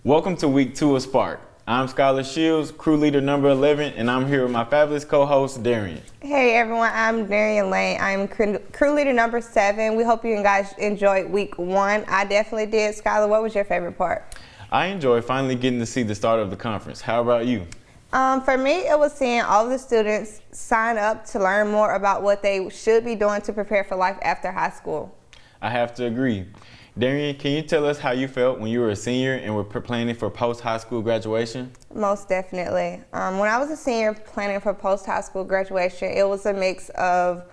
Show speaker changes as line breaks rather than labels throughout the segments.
Welcome to week 2 of S.P.A.R.K. I'm Skylar Shields, crew leader number 11, and I'm here with my fabulous co-host, Darian.
Hey everyone, I'm Darian Lane. I'm crew leader number 7. We hope you guys enjoyed week 1. I definitely did. Skylar, what was your favorite part?
I enjoyed finally getting to see the start of the conference. How about you?
For me, it was seeing all of the students sign up to learn more about what they should be doing to prepare for life after high school.
I have to agree. Darian, can you tell us how you felt when you were a senior and were planning for post-high school graduation?
Most definitely. When I was a senior planning for post-high school graduation, it was a mix of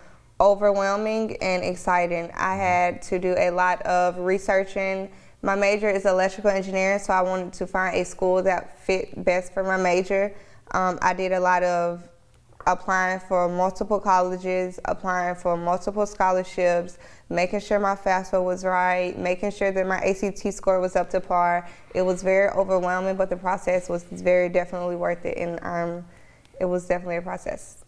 overwhelming and exciting. I had to do a lot of researching. My major is electrical engineering, so I wanted to find a school that fit best for my major. I did a lot of applying for multiple colleges, applying for multiple scholarships, making sure my FAFSA was right, making sure that my ACT score was up to par. It was very overwhelming, but the process was definitely worth it, and it was definitely a process.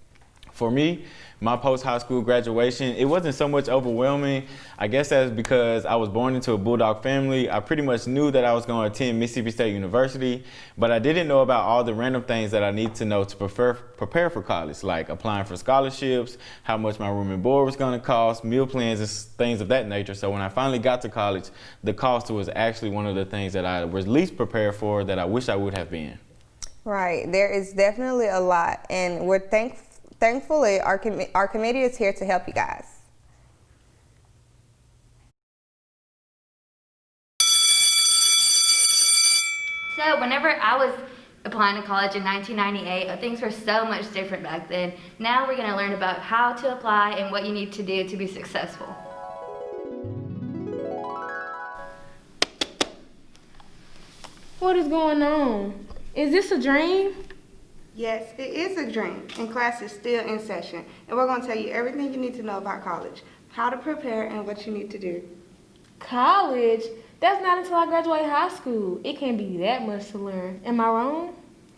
For me, my post-high school graduation, it wasn't so much overwhelming. I guess that's because I was born into a Bulldog family. I pretty much knew that I was going to attend Mississippi State University, but I didn't know about all the random things that I need to know to prepare for college, like applying for scholarships, how much my room and board was going to cost, meal plans, and things of that nature. So when I finally got to college, the cost was actually one of the things that I was least prepared for that I wish I would have been.
Right, there is definitely a lot, and we're thankfully, our committee is here to help you guys.
So whenever I was applying to college in 1998, things were so much different back then. Now we're going to learn about how to apply and what you need to do to be successful.
What is going on? Is this a dream?
Yes, it is a dream, and class is still in session, and we're going to tell you everything you need to know about college, how to prepare, and what you need to do.
College? That's not until I graduate high school. It can't be that much to learn. Am I wrong?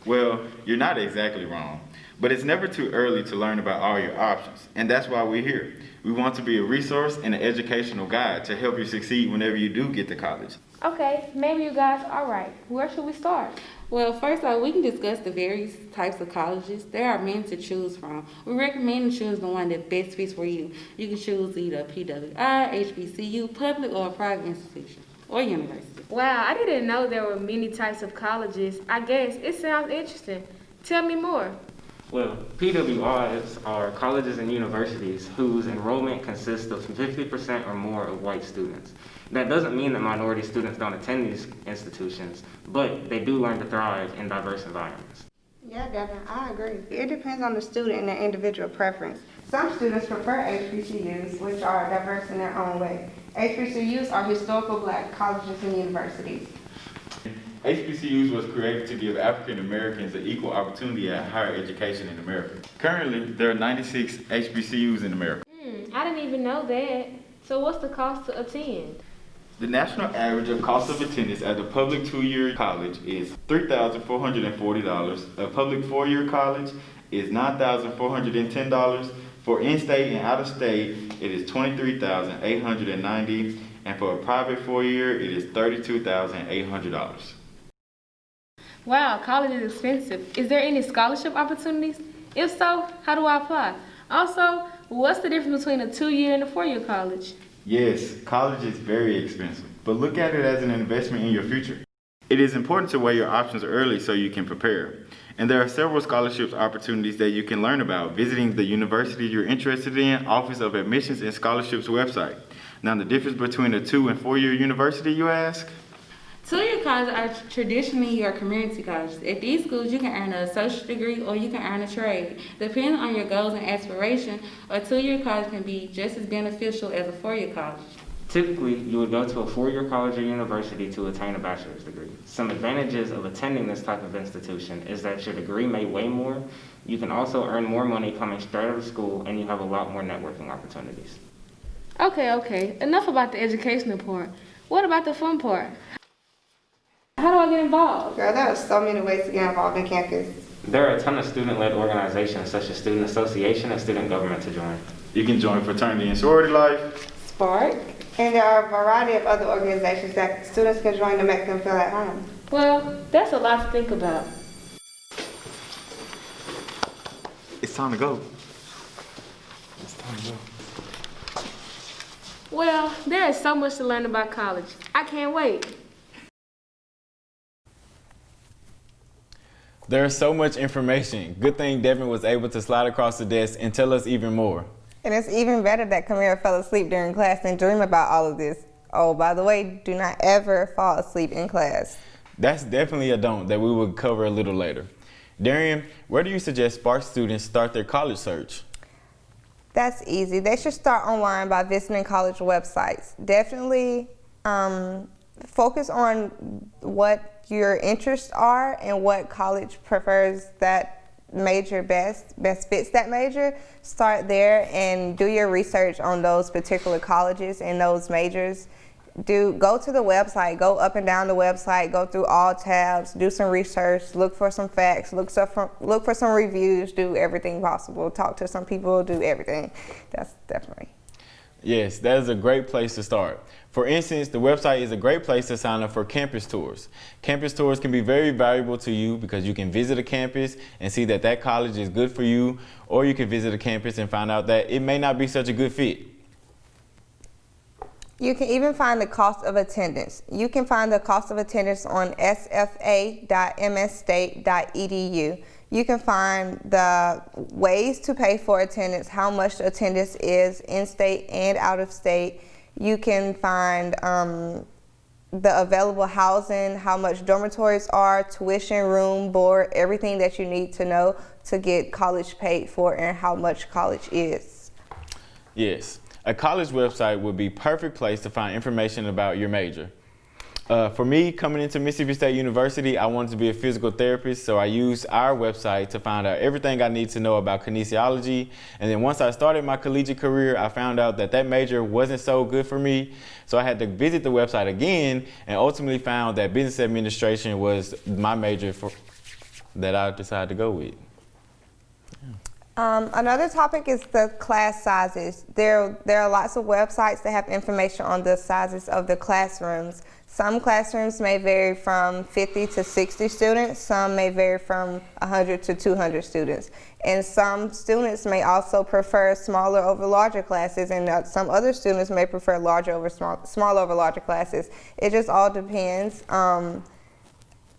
Well, you're not exactly wrong, but it's never too early to learn about all your options, and that's why we're here. We want to be a resource and an educational guide to help you succeed whenever you do get to college.
Okay, maybe you guys are right. Where should we start?
Well, first off, we can discuss the various types of colleges. There are many to choose from. We recommend to choose the one that best fits for you. You can choose either PWI, HBCU, public or private institution, or university.
Wow, I didn't know there were many types of colleges. I guess it sounds interesting. Tell me more.
Well, PWIs are colleges and universities whose enrollment consists of 50% or more of white students. That doesn't mean that minority students don't attend these institutions, but they do learn to thrive in diverse environments.
Yeah, Devin, I agree. It depends on the student and their individual preference. Some students prefer HBCUs, which are diverse in their own way. HBCUs are historical black colleges and universities.
HBCUs was created to give African Americans an equal opportunity at higher education in America. Currently, there are 96 HBCUs in America.
I didn't even know that. So what's the cost to attend?
The national average of cost of attendance at a public 2-year college is $3,440. A public 4-year college is $9,410. For in-state and out-of-state, it is $23,890. And for a private 4-year, it is $32,800.
Wow, college is expensive. Is there any scholarship opportunities? If so, how do I apply? Also, what's the difference between a 2-year and a 4-year college?
Yes, college is very expensive, but look at it as an investment in your future. It is important to weigh your options early so you can prepare. And there are several scholarships opportunities that you can learn about visiting the university you're interested in, Office of Admissions and Scholarships website. Now, the difference between a 2- and 4-year university, you ask?
2-year colleges are traditionally your community colleges. At these schools, you can earn an associate degree or you can earn a trade. Depending on your goals and aspirations, a 2-year college can be just as beneficial as a 4-year college.
Typically, you would go to a 4-year college or university to attain a bachelor's degree. Some advantages of attending this type of institution is that your degree may weigh more. You can also earn more money coming straight out of school, and you have a lot more networking opportunities.
Okay. Enough about the educational part. What about the fun part? How do I get involved?
Girl, there are so many ways to get involved in campus.
There are a ton of student-led organizations such as Student Association and Student Government to join.
You can join fraternity and sorority life,
S.P.A.R.K.
And there are a variety of other organizations that students can join to make them feel at home.
Well, that's a lot to think about.
It's time to go. It's time to go.
Well, there is so much to learn about college. I can't wait.
There's so much information. Good thing Devin was able to slide across the desk and tell us even more.
And it's even better that Kamira fell asleep during class and dream about all of this. Oh, by the way, do not ever fall asleep in class.
That's definitely a don't that we will cover a little later. Darian, where do you suggest S.P.A.R.K students start their college search?
That's easy. They should start online by visiting college websites. Definitely focus on what your interests are and what college prefers that major best fits that major. Start there and do your research on those particular colleges and those majors. Go to the website, go up and down the website, go through all tabs, do some research, look for some facts, look for some reviews, do everything possible, talk to some people, do everything. That's definitely.
Yes, that is a great place to start. For instance, the website is a great place to sign up for campus tours. Campus tours can be very valuable to you because you can visit a campus and see that that college is good for you, or you can visit a campus and find out that it may not be such a good fit.
You can even find the cost of attendance. You can find the cost of attendance on sfa.msstate.edu. You can find the ways to pay for attendance, how much the attendance is in-state and out-of-state. You can find the available housing, how much dormitories are, tuition, room, board, everything that you need to know to get college paid for and how much college is.
Yes, a college website would be a perfect place to find information about your major. For me, coming into Mississippi State University, I wanted to be a physical therapist, so I used our website to find out everything I need to know about kinesiology. And then once I started my collegiate career, I found out that that major wasn't so good for me. So I had to visit the website again and ultimately found that business administration was my major that I decided to go with.
Another topic is the class sizes. There are lots of websites that have information on the sizes of the classrooms. Some classrooms may vary from 50 to 60 students. Some may vary from 100 to 200 students. And some students may also prefer smaller over larger classes, and some other students may prefer larger over small over larger classes. It just all depends.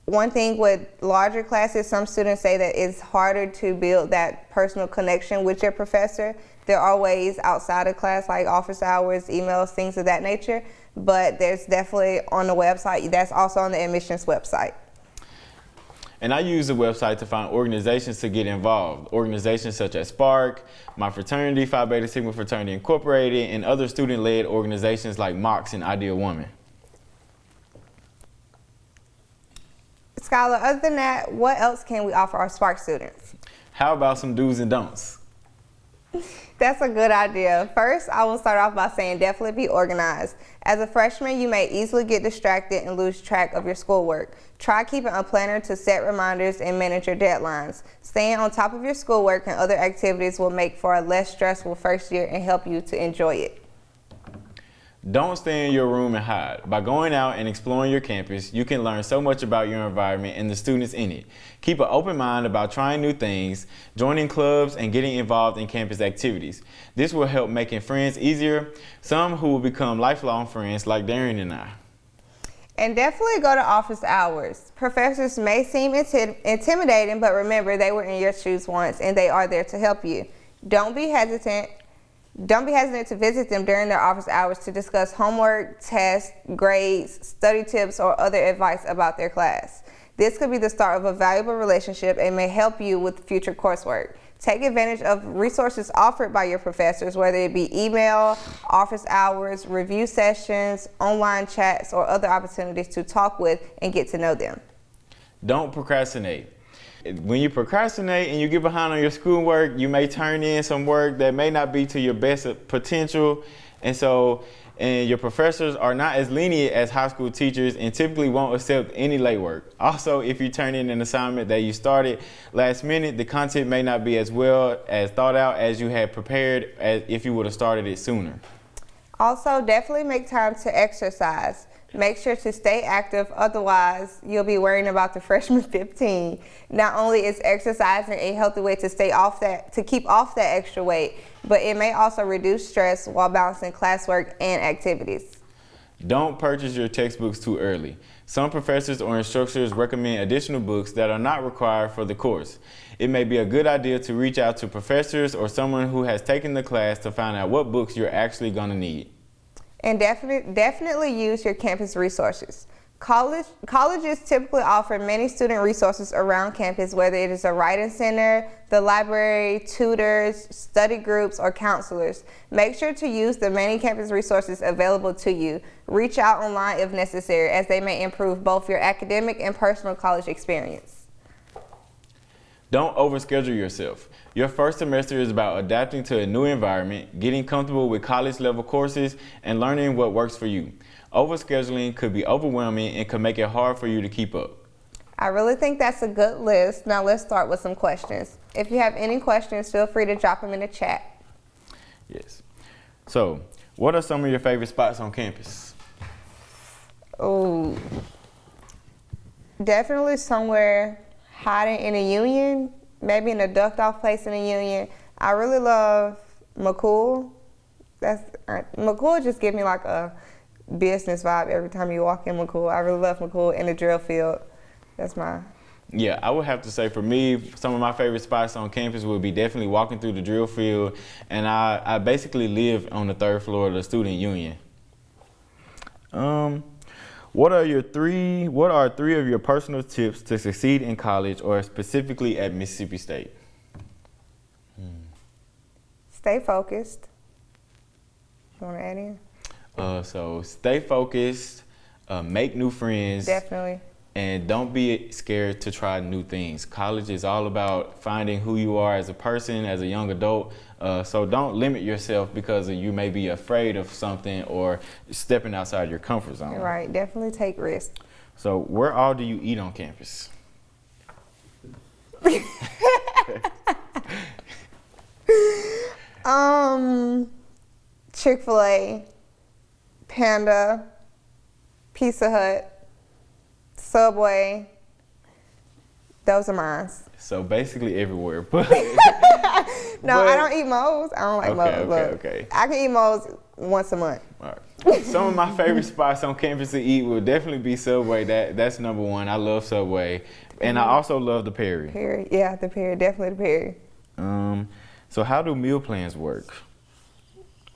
One thing with larger classes, some students say that it's harder to build that personal connection with your professor. There are ways outside of class, like office hours, emails, things of that nature, but there's definitely on the website, that's also on the admissions website.
And I use the website to find organizations to get involved. Organizations such as S.P.A.R.K, my fraternity, Phi Beta Sigma Fraternity Incorporated, and other student-led organizations like MOX and Ideal Woman.
Skylar, other than that, what else can we offer our S.P.A.R.K students?
How about some do's and don'ts?
That's a good idea. First, I will start off by saying definitely be organized. As a freshman, you may easily get distracted and lose track of your schoolwork. Try keeping a planner to set reminders and manage your deadlines. Staying on top of your schoolwork and other activities will make for a less stressful first year and help you to enjoy it.
Don't stay in your room and hide. By going out and exploring your campus, you can learn so much about your environment and the students in it. Keep an open mind about trying new things, joining clubs, and getting involved in campus activities. This will help making friends easier, some who will become lifelong friends like Darian and I.
And definitely go to office hours. Professors may seem intimidating, but remember they were in your shoes once and they are there to help you. Don't be hesitant to visit them during their office hours to discuss homework, tests, grades, study tips, or other advice about their class. This could be the start of a valuable relationship and may help you with future coursework. Take advantage of resources offered by your professors, whether it be email, office hours, review sessions, online chats, or other opportunities to talk with and get to know them.
Don't procrastinate. When you procrastinate and you get behind on your schoolwork, you may turn in some work that may not be to your best potential. And your professors are not as lenient as high school teachers and typically won't accept any late work. Also, if you turn in an assignment that you started last minute, the content may not be as well as thought out as you had prepared as if you would have started it sooner.
Also, definitely make time to exercise. Make sure to stay active, otherwise you'll be worrying about the freshman 15. Not only is exercising a healthy way to keep off that extra weight, but it may also reduce stress while balancing classwork and activities.
Don't purchase your textbooks too early. Some professors or instructors recommend additional books that are not required for the course. It may be a good idea to reach out to professors or someone who has taken the class to find out what books you're actually going to need.
And definitely use your campus resources. Colleges typically offer many student resources around campus, whether it is a writing center, the library, tutors, study groups, or counselors. Make sure to use the many campus resources available to you. Reach out online if necessary, as they may improve both your academic and personal college experience.
Don't overschedule yourself. Your first semester is about adapting to a new environment, getting comfortable with college-level courses, and learning what works for you. Overscheduling could be overwhelming and could make it hard for you to keep up.
I really think that's a good list. Now let's start with some questions. If you have any questions, feel free to drop them in the chat.
Yes. So, what are some of your favorite spots on campus?
Oh, definitely somewhere hiding in a union, maybe in a ducked off place in a union. I really love McCool. McCool just gives me like a business vibe every time you walk in McCool. I really love McCool and the drill field. That's my...
Yeah, I would have to say for me, some of my favorite spots on campus would be definitely walking through the drill field, and I basically live on the 3rd floor of the student union. What are 3 of your personal tips to succeed in college or specifically at Mississippi State?
Stay focused. You want to add in?
So stay focused, make new friends.
Definitely.
And don't be scared to try new things. College is all about finding who you are as a person, as a young adult. So don't limit yourself because you may be afraid of something or stepping outside your comfort zone.
Right, definitely take risks.
So where all do you eat on campus?
Chick-fil-A, Panda, Pizza Hut, Subway. Those are mine.
So basically everywhere. But
No, I don't eat Moe's. I don't like Moe's.
Okay.
I can eat Moe's once a month.
All right. Some of my favorite spots on campus to eat would definitely be Subway. That's number one. I love Subway. And I also love the Perry.
Perry, yeah, the Perry, definitely the Perry.
So how do meal plans work?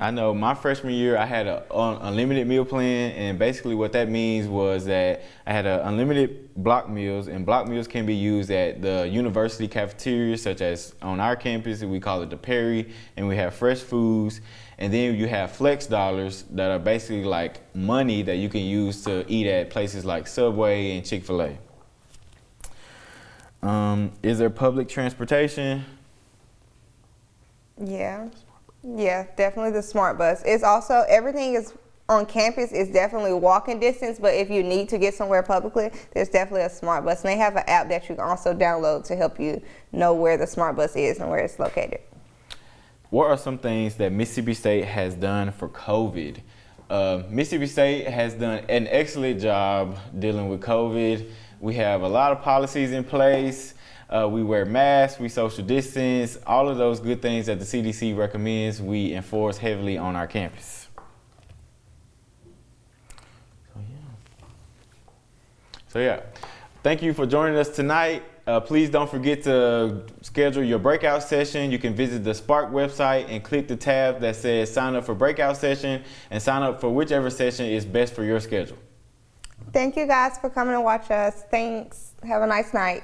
I know my freshman year I had an unlimited meal plan, and basically what that means was that I had unlimited block meals, and block meals can be used at the university cafeterias, such as on our campus, we call it the Perry, and we have fresh foods. And then you have flex dollars that are basically like money that you can use to eat at places like Subway and Chick-fil-A. Is there public transportation?
Yeah, definitely the smart bus. It's also, everything is on campus is definitely walking distance, but if you need to get somewhere publicly, there's definitely a smart bus. And they have an app that you can also download to help you know where the smart bus is and where it's located.
What are some things that Mississippi State has done for COVID? Mississippi State has done an excellent job dealing with COVID. We have a lot of policies in place. We wear masks, we social distance, all of those good things that the CDC recommends, we enforce heavily on our campus. So yeah, thank you for joining us tonight. Please don't forget to schedule your breakout session. You can visit the S.P.A.R.K website and click the tab that says sign up for breakout session and sign up for whichever session is best for your schedule.
Thank you guys for coming to watch us. Thanks. Have a nice night.